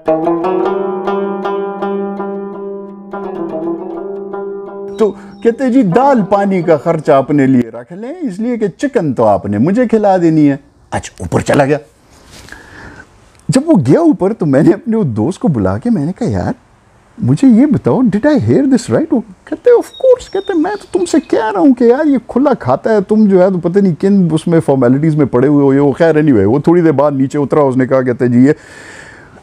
तो कहते जी दाल पानी का खर्चा अपने लिए रख लें, इसलिए कि चिकन तो आपने मुझे खिला देनी है। अच्छा, ऊपर चला गया। जब वो गया ऊपर तो मैंने अपने उस दोस्त को बुला के मैंने कहा यार मुझे ये बताओ, did I hear this right? वो कहते ऑफ कोर्स, कहते मैं तो तुमसे कह रहा हूँ कि यार ये खुला खाता है, तुम जो है तो पता नहीं किन उसमें फॉर्मेलिटीज़ में पड़े हुए हो। ये वो खैर एनीवे, वो थोड़ी देर बाद नीचे उतरा, उसने कहा कहते जी ये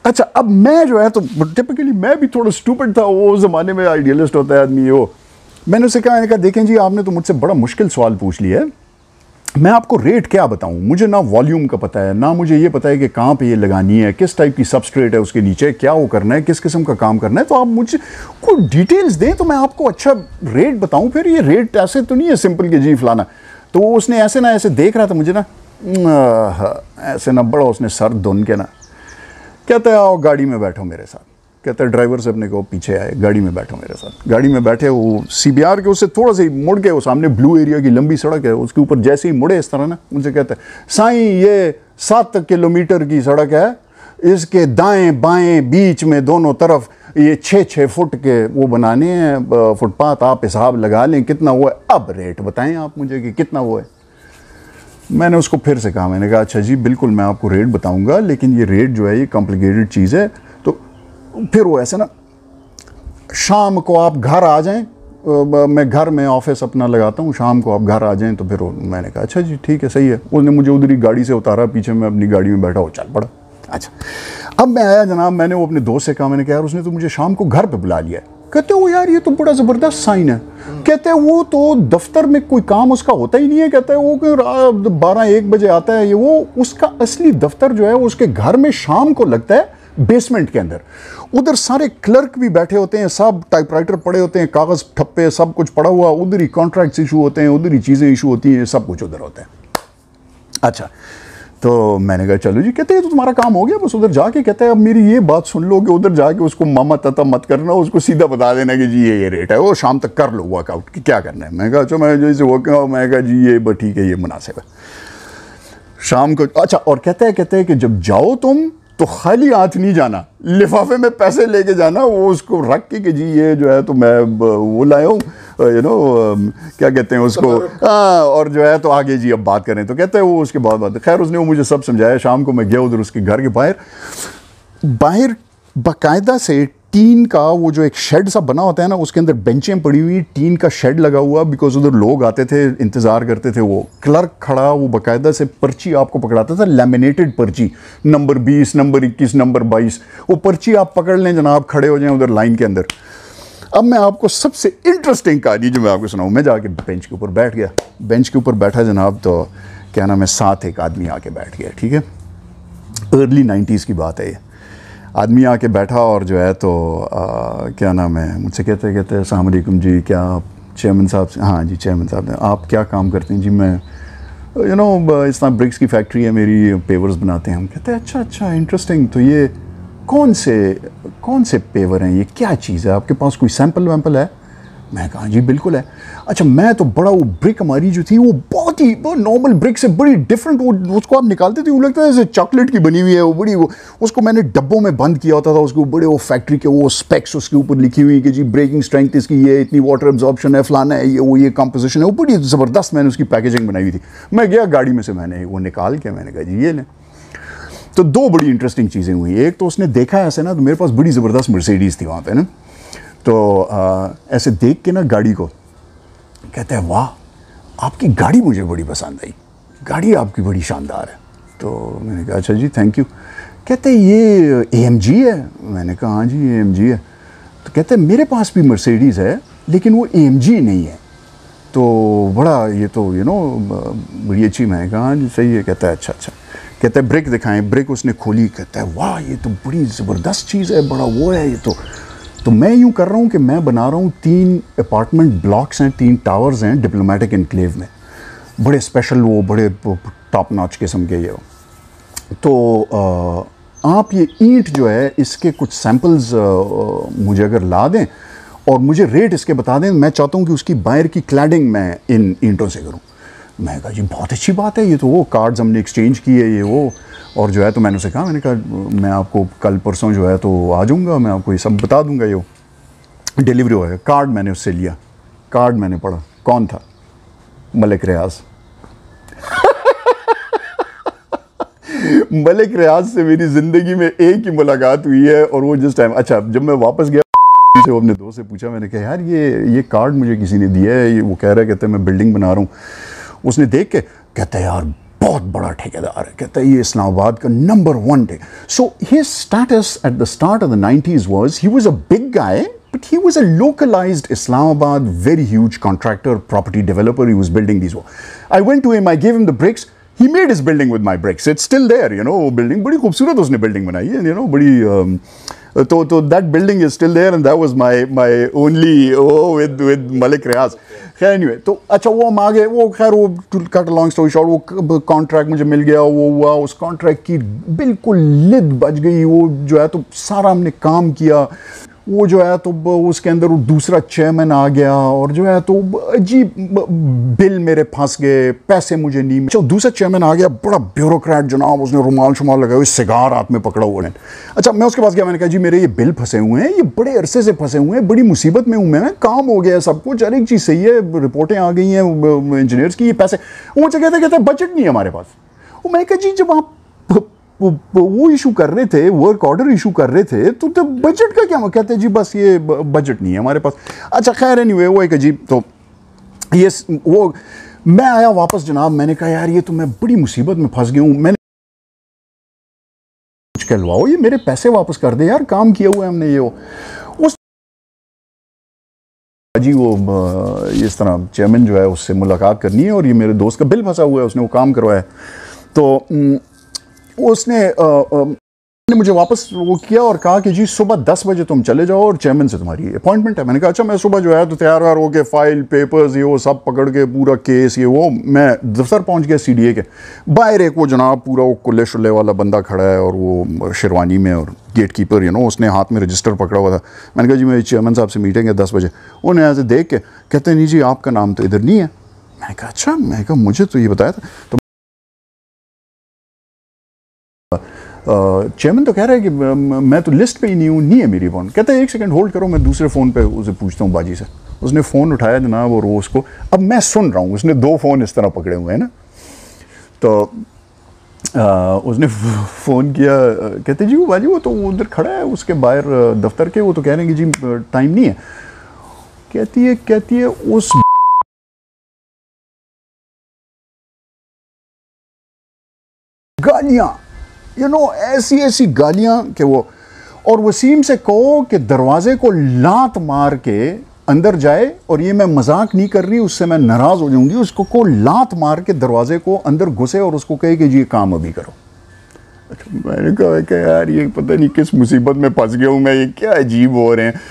अच्छा। अब मैं जो है तो टिपिकली मैं भी थोड़ा स्टूपिड था, वो ज़माने में आइडियलिस्ट होता है आदमी। वो मैंने उससे कहा, मैंने कहा देखें जी आपने तो मुझसे बड़ा मुश्किल सवाल पूछ लिया है, मैं आपको रेट क्या बताऊं, मुझे ना वॉल्यूम का पता है, ना मुझे ये पता है कि कहाँ पे ये लगानी है, किस टाइप की सबस्ट्रेट है उसके नीचे, क्या वो करना है, किस किस्म का काम करना है। तो आप मुझे कोई डिटेल्स दें तो मैं आपको अच्छा रेट बताऊं। फिर ये रेट ऐसे तो नहीं है सिंपल के जी फलाना। तो उसने ऐसे ना ऐसे देख रहा था मुझे ना, ऐसे ना बड़ा उसने सर धुन के ना कहता है आओ गाड़ी में बैठो मेरे साथ। कहता है ड्राइवर से अपने को पीछे आए, गाड़ी में बैठो मेरे साथ। गाड़ी में बैठे, वो CBR के उससे थोड़ा सा ही मुड़ के, वो सामने ब्लू एरिया की लंबी सड़क है, उसके ऊपर जैसे ही मुड़े इस तरह ना, उनसे कहता है साईं ये 7 किलोमीटर की सड़क है, इसके दाएं बाएं बीच में दोनों तरफ ये 6-6 फुट के वो बनाने हैं फुटपाथ, आप हिसाब लगा लें कितना वो है, अब रेट बताएं आप मुझे कि कितना वो है। मैंने उसको फिर से कहा, मैंने कहा अच्छा जी बिल्कुल मैं आपको रेट बताऊंगा, लेकिन ये रेट जो है ये कॉम्प्लिकेटेड चीज़ है। तो फिर वो ऐसे ना, शाम को आप घर आ जाएं, मैं घर में ऑफिस अपना लगाता हूँ, शाम को आप घर आ जाएं। तो फिर मैंने कहा अच्छा जी ठीक है सही है। उसने मुझे उधर ही गाड़ी से उतारा, पीछे मैं अपनी गाड़ी में बैठा, वो चल पड़ा। अच्छा, अब मैं आया जनाब, मैंने वो अपने दोस्त से कहा, मैंने कहा यार उसने तो मुझे शाम को घर पे बुला लिया है। कहते वो यार ये तो बड़ा ज़बरदस्त साइन है। कहते हैं वो तो दफ्तर में कोई काम उसका होता ही नहीं है। कहते हैं वो 12-1 बजे आता है, ये वो उसका असली दफ्तर जो है वो उसके घर में शाम को लगता है बेसमेंट के अंदर। उधर सारे क्लर्क भी बैठे होते हैं, सब टाइपराइटर पड़े होते हैं, कागज़ ठप्पे सब कुछ पड़ा हुआ, उधर ही कॉन्ट्रैक्ट्स इशू होते हैं, उधर ही चीज़ें इशू होती हैं, सब कुछ उधर होता है। अच्छा, तो मैंने कहा चलो जी। कहते हैं तो तुम्हारा काम हो गया, बस उधर जाके, कहते हैं अब मेरी ये बात सुन लो कि उधर जाके उसको मामा तता मत करना, उसको सीधा बता देना कि जी ये रेट है, वो शाम तक कर लो वर्कआउट कि क्या करना है। मैं कहा अच्छा, मैं जैसे वर्कआउट, मैं कहा जी ये बस ठीक है, ये मुनासिब है शाम को। अच्छा, और कहते हैं कि जब जाओ तुम तो खाली हाथ नहीं जाना, लिफाफे में पैसे लेके जाना, वो उसको रख के कि जी ये जो है तो मैं वो लाया हूँ, क्या कहते हैं उसको, हाँ, और जो है तो आगे जी अब बात करें। तो कहते हैं वो उसके बाद बात, खैर उसने वो मुझे सब समझाया। शाम को मैं गया उधर उसके घर के बाहर बाकायदा से टीन का वो जो एक शेड सा बना होता है ना, उसके अंदर बेंचें पड़ी हुई, टीन का शेड लगा हुआ, बिकॉज उधर लोग आते थे, इंतज़ार करते थे। वो क्लर्क खड़ा, वो बाकायदा से पर्ची आपको पकड़ाता था, लैमिनेटेड पर्ची, नंबर 20, नंबर 21, नंबर 22, वो पर्ची आप पकड़ लें जनाब, खड़े हो जाएं उधर लाइन के अंदर। अब मैं आपको सबसे इंटरेस्टिंग कहानी जो मैं आपको सुनाऊँ, मैं जाके बेंच के ऊपर बैठ गया। बेंच के ऊपर बैठा जनाब, तो क्या नाम है, साथ एक आदमी आके बैठ गया, ठीक है, अर्ली 90s की बात है ये। आदमी आके बैठा और जो है तो क्या नाम है, मुझसे कहते हैं अस्सलाम वालेकुम जी, क्या आप चेयरमैन साहब से? हाँ जी चेयरमैन साहब, आप क्या काम करते हैं? जी मैं इस तरह ब्रिक्स की फैक्ट्री है मेरी, पेवर्स बनाते हैं हम। कहते हैं अच्छा इंटरेस्टिंग, तो ये कौन से पेवर हैं, ये क्या चीज़ है, आपके पास कोई सैंपल वैम्पल है? मैं कहा जी बिल्कुल है। अच्छा, मैं तो बड़ा, वो ब्रिक हमारी जो थी वो बहुत ही नॉर्मल ब्रिक से बड़ी डिफरेंट, वो उसको आप निकालते थे वो लगता है जैसे चॉकलेट की बनी हुई है, वो बड़ी, वो उसको मैंने डब्बों में बंद किया होता था, उसके बड़े वो फैक्ट्री के वो स्पेक्स उसके ऊपर लिखी हुई कि जी ब्रेकिंग स्ट्रेंथ इसकी ये, इतनी वाटर एब्जॉर्प्शन है, फलाना है, ये कंपोजिशन है, वो बड़ी ज़बरदस्त मैंने उसकी पैकेजिंग बनाई हुई थी। मैं गया गाड़ी में से, मैंने वो निकाल के मैंने कहा जी ये लें। तो 2 बड़ी इंटरेस्टिंग चीज़ें हुई। एक तो उसने देखा ऐसे ना, तो मेरे पास बड़ी ज़बरदस्त मर्सिडीज़ थी वहाँ पे ना, तो ऐसे देख के ना गाड़ी को, कहते हैं वाह आपकी गाड़ी मुझे बड़ी पसंद आई, गाड़ी आपकी बड़ी शानदार है। तो मैंने कहा अच्छा जी थैंक यू। कहते हैं ये AMG है? मैंने कहा हाँ जी AMG है। तो कहते हैं मेरे पास भी मर्सिडीज़ है लेकिन वो AMG नहीं है, तो बड़ा ये तो बड़ी अच्छी। मैंने कहा हाँ जी सही है। कहता है अच्छा। कहते हैं ब्रिक दिखाएं। ब्रिक उसने खोली, कहता है वाह ये तो बड़ी ज़बरदस्त चीज़ है, बड़ा वो है ये तो मैं यूँ कर रहा हूँ कि मैं बना रहा हूँ 3 अपार्टमेंट ब्लॉक्स हैं, 3 टावर्स हैं डिप्लोमेटिक एनक्लेव में, बड़े स्पेशल, वो बड़े टॉप नॉच किस्म के ये। तो आप ये ईंट जो है इसके कुछ सैम्पल्स मुझे अगर ला दें और मुझे रेट इसके बता दें, मैं चाहता हूँ कि उसकी बाहर की क्लैडिंग मैं इन ईंटों से करूँ। मैं कहा जी बहुत अच्छी बात है, ये तो वो कार्ड्स हमने एक्सचेंज किए ये वो, और जो है तो मैंने उसे कहा, मैंने कहा मैं आपको कल परसों जो है तो आ जाऊँगा, मैं आपको ये सब बता दूँगा। ये डिलीवरी होएगा। कार्ड मैंने उससे लिया, कार्ड मैंने पढ़ा, कौन था? मलिक रियाज। मलिक रियाज से मेरी ज़िंदगी में एक ही मुलाकात हुई है, और वो जिस टाइम, अच्छा जब मैं वापस गया से वो अपने दोस्त से पूछा, मैंने कहा यार ये कार्ड मुझे किसी ने दिया है, ये वो कह रहा है, कहते हैं मैं बिल्डिंग बना रहा हूँ। उसने देख के कहता है यार बहुत बड़ा ठेकेदार है, कहता है ये इस्लामाबाद का नंबर 1 ठेकेदार। So his status at the start of the 90s was, he was a big guy, but he was a localized Islamabad, very huge contractor, property developer. He was building these. I went to him, I gave him the bricks. He made his building with my bricks. It's still there, you know. Building, बड़ी खूबसूरत उसने building बनाई है, you know, बड़ी तो that building is still there, and that was my only with Malik Riaz. खैर anyway, तो अच्छा वो हम आ गए, वो खैर वो to cut a long story short, वो कॉन्ट्रैक्ट मुझे मिल गया, वो हुआ, उस कॉन्ट्रैक्ट की बिल्कुल लिद बच गई, वो जो है तो सारा हमने काम किया, वो जो है तो उसके अंदर वो दूसरा चेयरमैन आ गया, और जो है तो अजीब बिल मेरे फंस गए, पैसे मुझे नहीं मिले। दूसरा चेयरमैन आ गया, बड़ा ब्यूरोक्रेट जनाब, उसने रुमाल शुमाल लगाए हुए, सिगार हाथ में पकड़ा हुआ है। अच्छा मैं उसके पास गया, मैंने कहा जी मेरे ये बिल फंसे हुए हैं, ये बड़े अरसे से फंसे हुए हैं, बड़ी मुसीबत में हूँ मैं, काम हो गया है सब कुछ, हर एक चीज़ सही है, रिपोर्टें आ गई हैं इंजीनियर्स की, ये पैसे। वो मुझे कहते बजट नहीं है हमारे पास। वो मैं कहा जी जब आप वो इशू कर रहे थे, वर्क ऑर्डर इशू कर रहे थे, तो बजट का क्या? कहते हैं जी बस ये बजट नहीं है हमारे पास। अच्छा खैर एनीवे वो एक अजीब, तो ये वो मैं आया वापस जनाब, मैंने कहा यार ये तो मैं बड़ी मुसीबत में फंस गया हूँ, मैंने कुछ कहलवाओ, ये मेरे पैसे वापस कर दे यार, काम किया हुआ है हमने। ये उस जी वो इस तरह चेयरमैन जो है उससे मुलाकात करनी है, और ये मेरे दोस्त का बिल फंसा हुआ है, उसने वो काम करवाया, तो उसने मुझे वापस वो किया और कहा कि जी सुबह 10 बजे तुम चले जाओ और चेयरमैन से तुम्हारी अपॉइंटमेंट है। मैंने कहा अच्छा, मैं सुबह जो है तो तैयार वार होके फाइल पेपर्स ये वो सब पकड़ के पूरा केस ये वो, मैं दफ्तर पहुंच गया CDA के बाहर। एक वो जनाब पूरा वो कुल्ले शुल्ले वाला बंदा खड़ा है, और वो शेरवानी में, और गेट कीपर यू नो, उसने हाथ में रजिस्टर पकड़ा हुआ था। मैंने कहा जी मेरी चेयरमैन साहब से मीटिंग है 10 बजे। उन्हें ऐसे देख के कहते नहीं जी आपका नाम तो इधर नहीं है। मैंने कहा अच्छा, मैं कहा मुझे तो ये बताया था। तो चेयरमैन तो कह रहा है कि मैं तो लिस्ट पे ही नहीं हूँ, नहीं है मेरी फ़ोन। कहता है 1 सेकंड होल्ड करो, मैं दूसरे फ़ोन पे उसे पूछता हूँ बाजी से। उसने फ़ोन उठाया जनाब, और उसको अब मैं सुन रहा हूँ, उसने 2 फ़ोन इस तरह पकड़े हुए हैं ना, तो उसने फ़ोन किया, कहते जी वो बाजी वो तो उधर खड़ा है उसके बाहर दफ्तर के, वो तो कह रहे हैं कि जी टाइम नहीं है। कहती है उस गालियाँ यू नो, ऐसी गालियाँ कि वो, और वसीम से कहो कि दरवाजे को लात मार के अंदर जाए, और ये मैं मजाक नहीं कर रही, उससे मैं नाराज़ हो जाऊंगी, उसको को लात मार के दरवाजे को अंदर घुसे और उसको कहे कि जी काम अभी करो। अच्छा मैंने कहा कि यार ये पता नहीं किस मुसीबत में फंस गया हूँ मैं, ये क्या अजीब हो रहे हैं।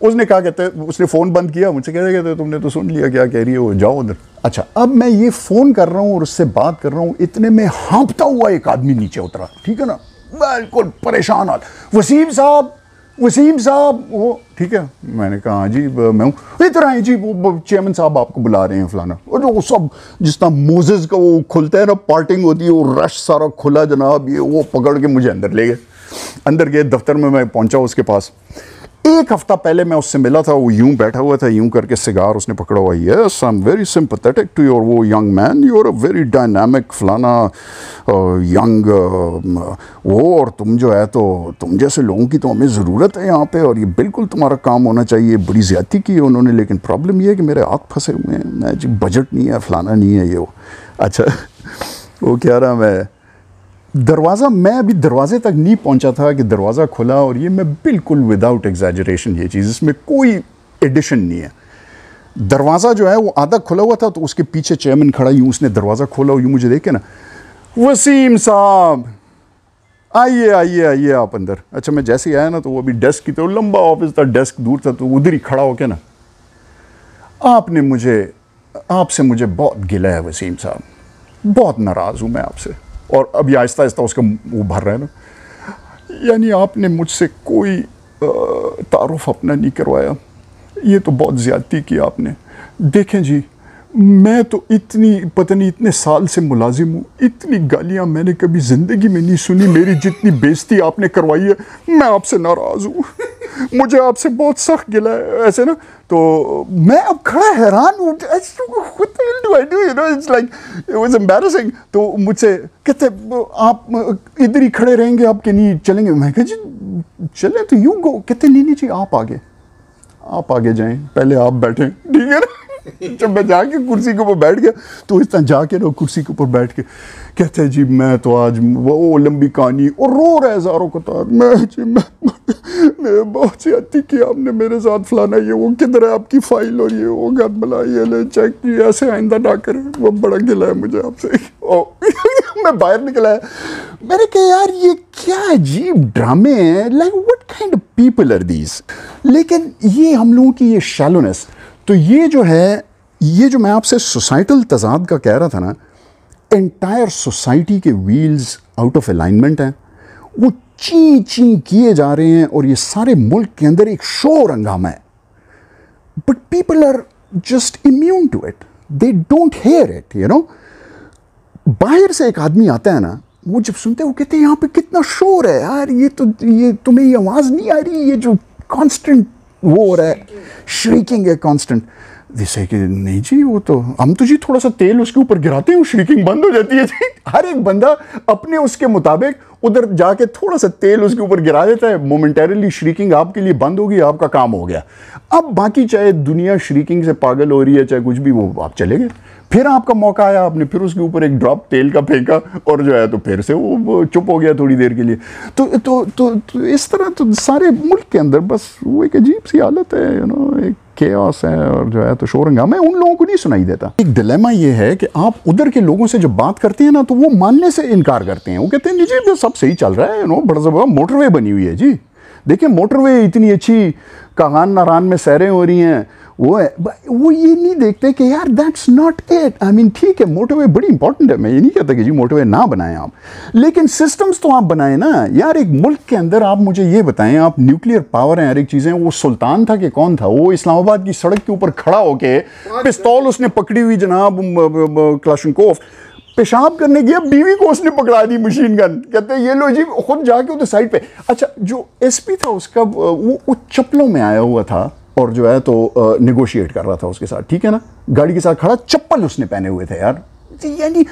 उसने कहा, कहते उसने फ़ोन बंद किया, मुझसे कहते तुमने तो सुन लिया क्या कह रही है वो, जाओ उधर। अच्छा अब मैं ये फ़ोन कर रहा हूँ और उससे बात कर रहा हूँ, इतने में हाँफता हुआ एक आदमी नीचे उतरा, ठीक है ना, बिल्कुल परेशान हाल। वसीम साहब वो ठीक है। मैंने कहा हाँ जी मैं हूँ। इधर आए जी, वो चेयरमैन साहब आपको बुला रहे हैं फलाना। और वो सब जिस तरह मोजेस का वो खुलता है ना, पार्टिंग होती है, वो रश सारा खुला जनाब, ये वो पकड़ के मुझे अंदर ले गए। अंदर गए दफ्तर में, मैं पहुंचा उसके पास। 1 हफ्ता पहले मैं उससे मिला था, वो यूं बैठा हुआ था, यूं करके सिगार उसने पकड़ा हुआ। Yes I am very sympathetic to your वो young man, you are a very dynamic फलाना यंग वो, और तुम जो है तो तुम जैसे लोगों की तो हमें ज़रूरत है यहाँ पे, और ये बिल्कुल तुम्हारा काम होना चाहिए। बड़ी ज़्यादती की है उन्होंने, लेकिन प्रॉब्लम ये है कि मेरे हाथ फंसे हुए हैं, मैं जी बजट नहीं है, फलाना नहीं है ये वो। अच्छा वो कह रहा मैं दरवाज़ा, मैं अभी दरवाजे तक नहीं पहुंचा था कि दरवाज़ा खुला, और ये मैं बिल्कुल विदाउट एग्जैजरेशन, ये चीज़ इसमें कोई एडिशन नहीं है। दरवाज़ा जो है वो आधा खुला हुआ था, तो उसके पीछे चेयरमैन खड़ा, यूँ उसने दरवाज़ा खोला, यूँ मुझे देखे ना, वसीम साहब आइए आइए आइए आप अंदर। अच्छा मैं जैसे ही आया ना, तो वो अभी डेस्क की तो लंबा ऑफिस था, डेस्क दूर था, तो उधर ही खड़ा होके ना, आपसे मुझे बहुत गिला है वसीम साहब, बहुत नाराज़ हूँ मैं आपसे। और अभी आहिस्ता आहिस्ता उसका वो भर रहा है ना, यानी आपने मुझसे कोई तारुफ अपना नहीं करवाया, ये तो बहुत ज़्यादती की आपने। देखें जी मैं तो इतनी पता नहीं इतने साल से मुलाजिम हूँ, इतनी गालियाँ मैंने कभी ज़िंदगी में नहीं सुनी। मेरी जितनी बेइज्जती आपने करवाई है, मैं आपसे नाराज़ हूँ। मुझे आपसे बहुत सख्त गिला है ऐसे ना। तो मैं अब खड़ा हैरान हूँ, it's like it was embarrassing. तो मुझसे कहते आप इधर ही खड़े रहेंगे, आपके नहीं चलेंगे। मैं कहा जी चले तो यूँ गो। कहते नहीं जी आप आगे जाएं, पहले आप बैठें, ठीक है ना। जब मैं जाके कुर्सी के ऊपर बैठ गया तो इस तरह जाके ना कुर्सी के ऊपर बैठ के कहते हैं जी मैं तो आज वो लंबी कहानी, और रो रहे हज़ारों कतार। मैं बहुत सी अति की आपने मेरे साथ फलाना, ये वो किधर है आपकी फाइल, और ये वो घर बुला, ये ले चेक, ऐसे आइंदा ना करें, वो बड़ा गिला है मुझे आपसे। मैं बाहर निकला है, मैंने कहा यार ये क्या अजीब ड्रामे हैं, like what kind of people are these. लेकिन ये हम लोगों की ये शैलोनेस, तो ये जो है, ये जो मैं आपसे सोसाइटल तजाद का कह रहा था ना, एंटायर सोसाइटी के व्हील्स आउट ऑफ अलाइनमेंट हैं, वो ची ची किए जा रहे हैं, और ये सारे मुल्क के अंदर एक शोर हंगामा है। But people are just immune to it, they don't hear it, you know. बाहर से एक आदमी आता है ना, वो जब सुनते हैं वो कहते हैं यहाँ पे कितना शोर है यार, ये तुम्हें ये आवाज़ नहीं आ रही, ये जो कॉन्स्टेंट वो हो रहा है, श्रीकिंग है कॉन्स्टेंट। जैसे कि नहीं जी वो तो हम तो जी थोड़ा सा तेल उसके ऊपर गिराते हैं, वो श्रीकिंग बंद हो जाती है जी। हर एक बंदा अपने उसके मुताबिक उधर जाके थोड़ा सा तेल उसके ऊपर गिरा देता है, मोमेंटरीली श्रीकिंग आपके लिए बंद होगी, आपका काम हो गया। अब बाकी चाहे दुनिया श्रीकिंग से पागल हो रही है, चाहे कुछ भी, वो आप चले गए। फिर आपका मौका आया, आपने फिर उसके ऊपर एक ड्रॉप तेल का फेंका, और जो है तो फिर से वो चुप हो गया थोड़ी देर के लिए। तो इस तरह तो सारे मुल्क के अंदर बस वो एक अजीब सी हालत है, यू नो, एक केओस है, और जो है तो शोर हंगामा है, उन लोगों को नहीं सुनाई देता। एक डिलेमा ये है कि आप उधर के लोगों से जब बात करते हैं ना, तो वो मानने से इनकार करते हैं। वो कहते हैं जी सब सही चल रहा है, यू नो, बड़ा जबरदस्त मोटरवे बनी हुई है जी, देखिए मोटरवे इतनी अच्छी, कागान नारान में सैरें हो रही हैं, वो है। वो ये नहीं देखते कि यार that's not it. I mean ठीक है, मोटरवे बड़ी इंपॉर्टेंट है, मैं ये नहीं कहता कि जी मोटरवे ना बनाएं आप, लेकिन सिस्टम्स तो आप बनाएं ना यार। एक मुल्क के अंदर आप मुझे ये बताएं, आप न्यूक्लियर पावर हैं, हर एक चीज़ें, वो सुल्तान था कि कौन था, वो इस्लामाबाद की सड़क के ऊपर खड़ा होके पिस्तौल उसने पकड़ी हुई, जनाब क्लाशनकोफ, पेशाब करने गया, बीवी को उसने पकड़ा दी मशीन गन, कहते हैं ये लो जी, खुद जाके उधर साइड पे। अच्छा, जो एसपी था उसका वो चप्पलों में आया हुआ था, और जो है तो नेगोशिएट कर रहा था उसके साथ, ठीक है ना, गाड़ी के साथ खड़ा, चप्पल उसने पहने हुए थे यार। यानी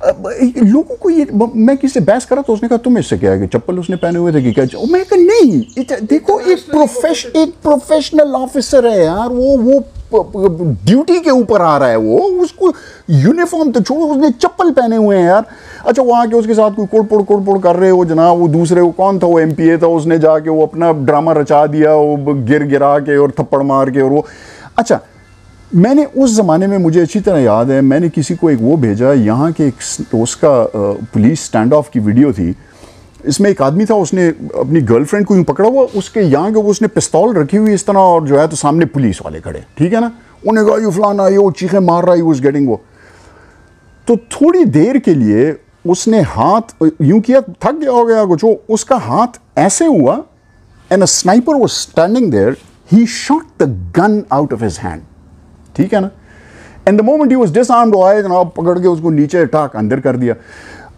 लोगों को ये, मैं किसी से बहस करा तो उसने कहा तुम इससे क्या है कि चप्पल उसने पहने हुए थे कि क्या। मैं कहा नहीं, देखो एक प्रोफेशनल ऑफिसर है यार, वो ड्यूटी के ऊपर आ रहा है, वो उसको यूनिफॉर्म तो छोड़ो, उसने चप्पल पहने हुए हैं यार। अच्छा, वो आके उसके साथ कोई कोड़पोड़ कर रहे हो जनाब, वो दूसरे वो कौन था, वो एमपीए था, उसने जाके वो अपना ड्रामा रचा दिया, वो गिरा के और थप्पड़ मार के, और वो। अच्छा, मैंने उस ज़माने में, मुझे अच्छी तरह याद है, मैंने किसी को एक वो भेजा यहाँ के एक उसका पुलिस स्टैंड ऑफ की वीडियो थी। इसमें एक आदमी था, उसने अपनी गर्लफ्रेंड को यूँ पकड़ा हुआ, उसके यहाँ के वो उसने पिस्तौल रखी हुई इस तरह, और जो है तो सामने पुलिस वाले खड़े, ठीक है ना, उन्हें कहा यू फलाना, ये वो चीखें मार रहा है, वो गेटिंग वो। तो थोड़ी देर के लिए उसने हाथ यूँ किया, थक गया हो गया कुछ, उसका हाथ ऐसे हुआ, and a sniper was standing there, he shot the gun out of his hand, ठीक है ना, and the moment he was disarmed, आए जनाब पकड़ के उसको नीचे टाक अंदर कर दिया।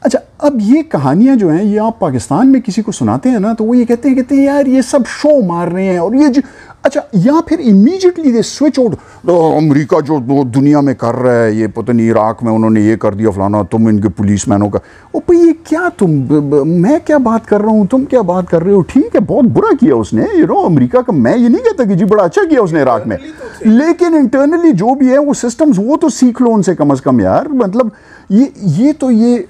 अच्छा, अब ये कहानियां जो हैं, ये आप पाकिस्तान में किसी को सुनाते हैं ना, तो वो ये कहते हैं यार ये सब शो मार रहे हैं, और ये अच्छा, या फिर immediately they switch out, America जो दुनिया में कर रहा है, ये पता नहीं इराक में उन्होंने ये कर दिया फलाना, तुम इनके पुलिसमैनों का, ओ भाई ये क्या, तुम मैं क्या बात कर रहा हूँ, तुम क्या बात कर रहे हो, ठीक है बहुत बुरा किया उसने, यू नो, अमेरिका का, मैं ये नहीं कहता कि जी बड़ा अच्छा किया उसने इराक में, लेकिन इंटरनली जो भी है वो सिस्टम्स, वो तो सीख लो उनसे कम अज़ कम यार। मतलब ये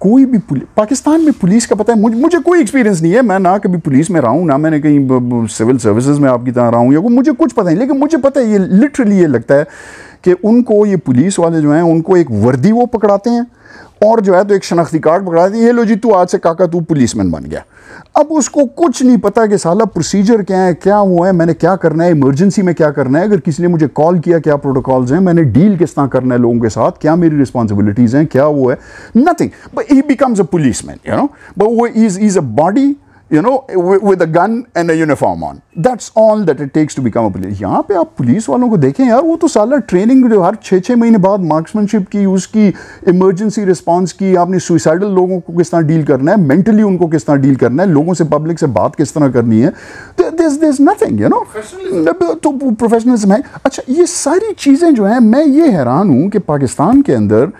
कोई भी पाकिस्तान में पुलिस का पता है, मुझे कोई एक्सपीरियंस नहीं है, मैं ना कभी पुलिस में रहा हूँ, ना मैंने कहीं सिविल सर्विसेज में आपकी तरह रहा हूँ, या मुझे कुछ पता नहीं, लेकिन मुझे पता है, ये लिटरली ये लगता है कि उनको, ये पुलिस वाले जो हैं, उनको एक वर्दी वो पकड़ाते हैं, और जो है तो एक शनाख्ती कार्ड पकड़ाते हैं, ये लो जी तू आज से काका तू पुलिसमैन बन गया। अब उसको कुछ नहीं पता कि साला प्रोसीजर क्या है, क्या हुआ है, मैंने क्या करना है, इमरजेंसी में क्या करना है, अगर किसी ने मुझे कॉल किया क्या प्रोटोकॉल्स हैं, मैंने डील किस तरह करना है लोगों के साथ, क्या मेरी रिस्पॉन्सिबिलिटीज़ हैं, क्या वो है, nothing, but he becomes a policeman, you know, but वो is a body, you know, with a gun and a uniform on. That's all that it takes to become a police. यहाँ पे आप police वालों को देखें यार, वो तो साला ट्रेनिंग जो हर 6-6 महीने बाद मार्क्समैनशिप की, उसकी इमरजेंसी रिस्पांस की, आपने सुइसाइडल लोगों को किस तरह डील करना है, मेंटली उनको किस तरह डील करना है, लोगों से पब्लिक से बात किस तरह करनी है, there's nothing, you know. तो प्रोफेशनलिज्म है. अच्छा, ये सारी चीज़ें जो हैं, मैं ये हैरान हूँ कि पाकिस्तान के अंदर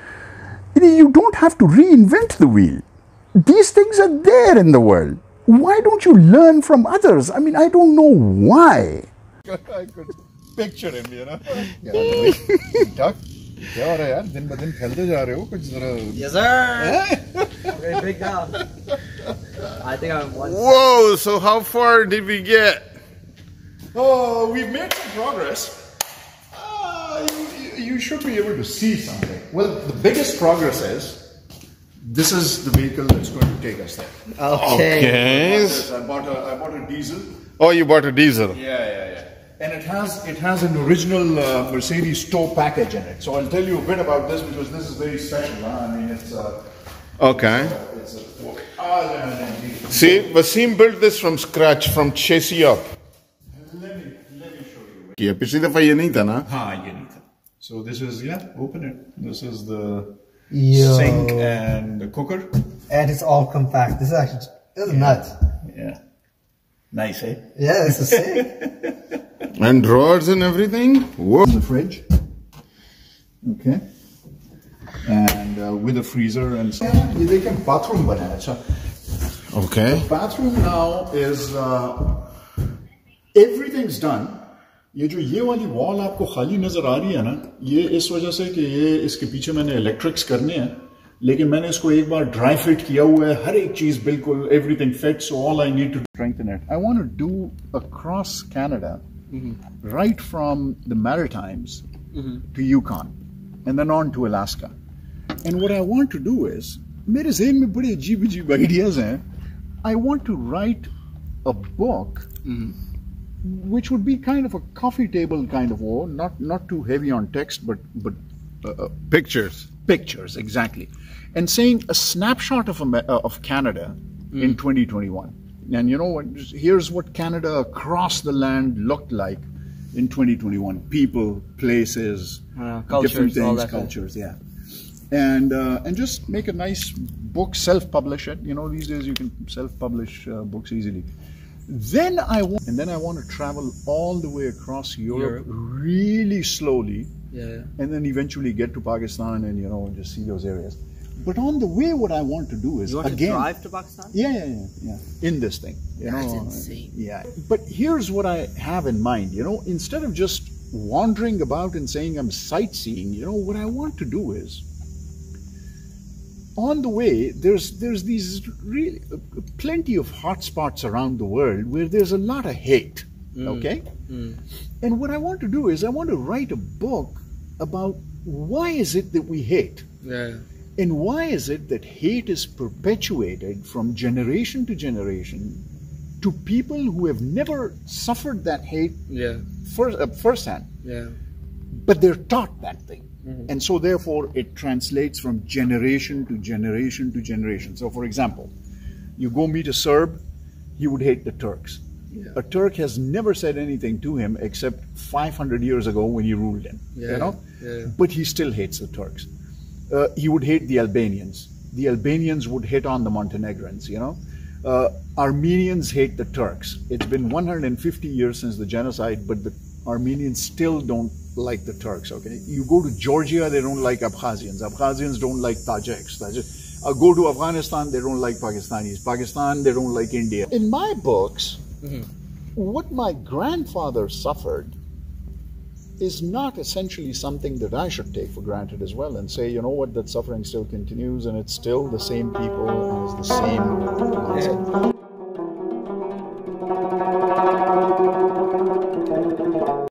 you don't have to reinvent the wheel. These things are there in the world. Why don't you learn from others? I mean, I don't know why. I could picture him, you know. Duck, क्या हो रहा है यार? दिन ब दिन फैलते जा रहे हो कुछ जरा. Yes, sir. Okay, big now. I think I'm one. Whoa! So how far did we get? Oh, we've made some progress. You should be able to see something. Well, the biggest progress is. This is the vehicle that's going to take us there. Okay. I bought a diesel. Oh, you bought a diesel? Yeah. And it has an original Mercedes tow package in it. So I'll tell you a bit about this because this is very special. Huh? I mean, it's okay. See, Wasim built this from scratch, from chassis up. Let me show you. Yeah, पिछली दफा ये नहीं था ना? हाँ, ये नहीं था. So this is open it. This is the sink and the cooker. And it's all compact. This is nuts. Yeah. Nice, eh? Yeah, this is sick. And drawers and everything. Whoa. The fridge. Okay. And with a freezer and stuff. Yeah, they can bathroom banana. Okay. The bathroom now is everything's done. ये वाली wall आपको खाली नजर आ रही है ना, ये इस वजह से कि ये इसके पीछे मैंने इलेक्ट्रिक्स करने हैं, लेकिन मैंने इसको एक बार ड्राई फिट किया हुआ है, हर एक चीज बिल्कुल everything fit, so all I need to strengthen it. I want to do across Canada, right from the Maritimes to Yukon and then on to Alaska. And what I want to do is, मेरे ज़हन में बड़े अजीब ideas हैं. I want to write a book which would be kind of a coffee table kind of war, not too heavy on text, but pictures exactly, and saying a snapshot of Canada in 2021, and you know what? Here's what Canada across the land looked like in 2021: people, places, cultures, different things, all that cultures, and just make a nice book, self-publish it. You know, these days you can self-publish books easily. Then I want to travel all the way across Europe really slowly, and then eventually get to Pakistan and just see those areas. But on the way, what I want to do is you want to drive to Pakistan? Yeah. In this thing, that's insane. Yeah, but here's what I have in mind. Instead of just wandering about and saying I'm sightseeing, what I want to do is. On the way, there's these really plenty of hotspots around the world where there's a lot of hate, okay? And what I want to do is I want to write a book about why is it that we hate? And why is it that hate is perpetuated from generation to generation to people who have never suffered that hate firsthand? But they're taught that thing. And so therefore it translates from generation to generation to generation. So for example, you go meet a Serb, he would hate the Turks. A Turk has never said anything to him except 500 years ago when he ruled him, but he still hates the Turks. He would hate the Albanians. The Albanians would hit on the Montenegrins, Armenians hate the Turks. It's been 150 years since the genocide, but the Armenians still don't like the Turks, okay? You go to Georgia, they don't like Abkhazians. Abkhazians don't like Tajiks. Go to Afghanistan, they don't like Pakistanis. Pakistan, they don't like India. In my books, what my grandfather suffered is not essentially something that I should take for granted as well and say, you know what, that suffering still continues and it's still the same people and it's the same mindset.